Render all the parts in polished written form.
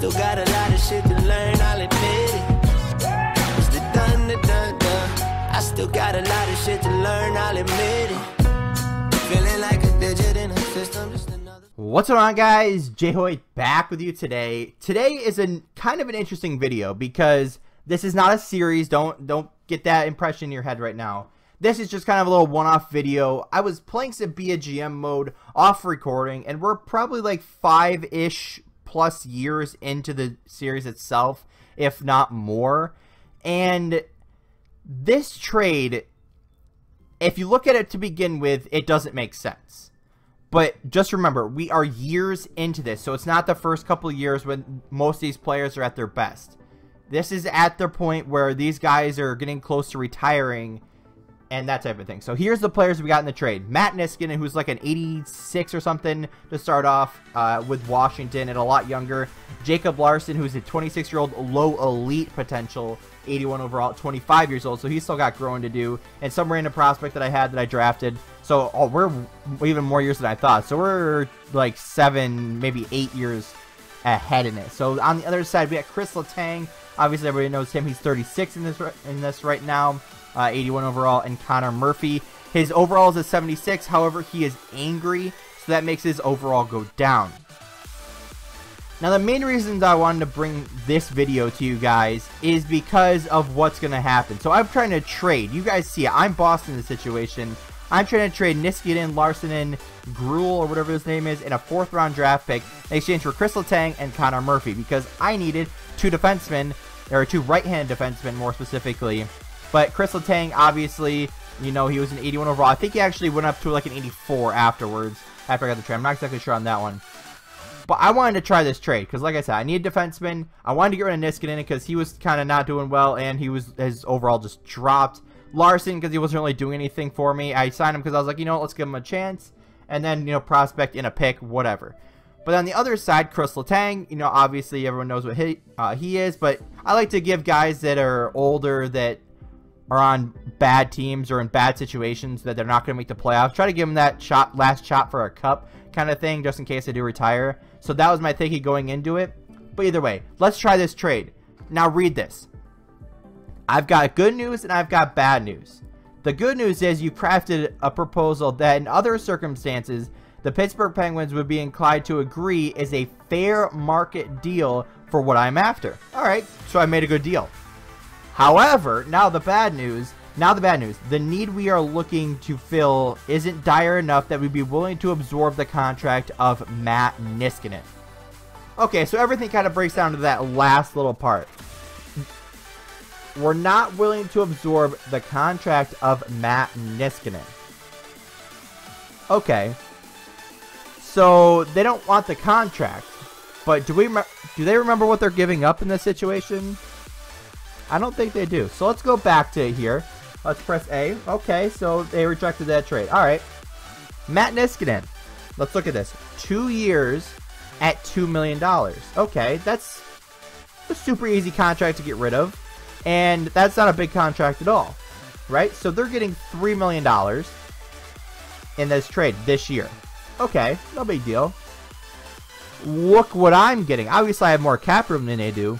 still got a lot of shit to learn, I'll admit it. It's the dun, dun, dun, dun. I still got a lot of shit to learn, I'll admit it. Feeling like a digit in a system, just another. What's going on, guys? JHoyt back with you today. Today is kind of an interesting video because this is not a series. Don't get that impression in your head right now. This is just kind of a little one-off video. I was playing some GM mode off recording, and we're probably like 5-ish plus years into the series itself, if not more. And this trade, if you look at it to begin with, it doesn't make sense. But just remember, we are years into this, so it's not the first couple of years when most of these players are at their best. This is at the point where these guys are getting close to retiring and that type of thing. So here's the players we got in the trade. Matt Niskanen, who's like an 86 or something to start off with Washington, and a lot younger. Jacob Larson, who's a 26-year-old low elite potential, 81 overall, 25 years old. So he's still got growing to do. And some random prospect that I had that I drafted. So we're even more years than I thought. So we're like 7, maybe 8 years ahead in it. So on the other side, we got Chris Letang. Obviously, everybody knows him. He's 36 in this right now. 81 overall, and Connor Murphy. His overall is a 76. However, he is angry, so that makes his overall go down. Now, the main reasons I wanted to bring this video to you guys is because of what's going to happen. So I'm trying to trade. You guys see it. I'm boss in the situation. I'm trying to trade Niskanen, Larson, and Gruel, or whatever his name is, in a 4th-round draft pick in exchange for Chris Letang and Connor Murphy, because I needed 2 defensemen, or 2 right-handed defensemen more specifically. But Chris Letang, obviously, you know, he was an 81 overall. I think he actually went up to like an 84 afterwards, after I got the trade. I'm not exactly sure on that one. But I wanted to try this trade, because like I said, I need a defenseman. I wanted to get rid of Niskanen because he was kind of not doing well, and his overall just dropped. Larson, because he wasn't really doing anything for me. I signed him because I was like, you know, let's give him a chance. And then, you know, prospect in a pick, whatever. But on the other side, Chris Letang, you know, obviously everyone knows what he is. But I like to give guys that are older, that are on bad teams or in bad situations, that they're not going to make the playoffs. Try to give them that last shot for a cup kind of thing, just in case they do retire. So that was my thinking going into it. But either way, let's try this trade. Now read this. I've got good news and I've got bad news. The good news is you crafted a proposal that in other circumstances, the Pittsburgh Penguins would be inclined to agree is a fair market deal for what I'm after. Alright, so I made a good deal. However, now the bad news, the need we are looking to fill isn't dire enough that we'd be willing to absorb the contract of Matt Niskanen. Okay, so everything kind of breaks down to that last little part. We're not willing to absorb the contract of Matt Niskanen. Okay. So they don't want the contract, but do they remember what they're giving up in this situation? I don't think they do. So let's go back to here. Let's press A. Okay, so they rejected that trade. All right. Matt Niskanen. Let's look at this. 2 years at $2 million. Okay, that's a super easy contract to get rid of. And that's not a big contract at all. Right? So they're getting $3 million in this trade this year. Okay, no big deal. Look what I'm getting. Obviously, I have more cap room than they do.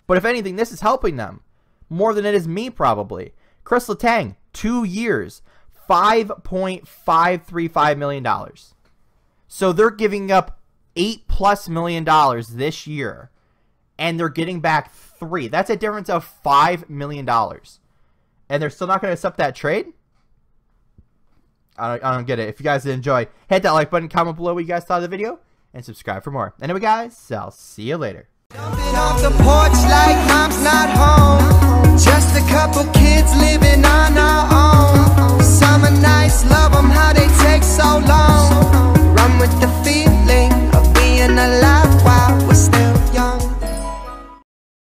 But if anything, this is helping them more than it is me, probably. Chris Letang, 2 years, $5.535 million. So they're giving up $8+ million this year, and they're getting back 3. That's a difference of $5 million. And they're still not going to accept that trade? I don't get it. If you guys did enjoy, hit that like button, comment below what you guys thought of the video, and subscribe for more. Anyway, guys, I'll see you later. Jumping off the porch like mom's not home. Just a couple kids living on our own.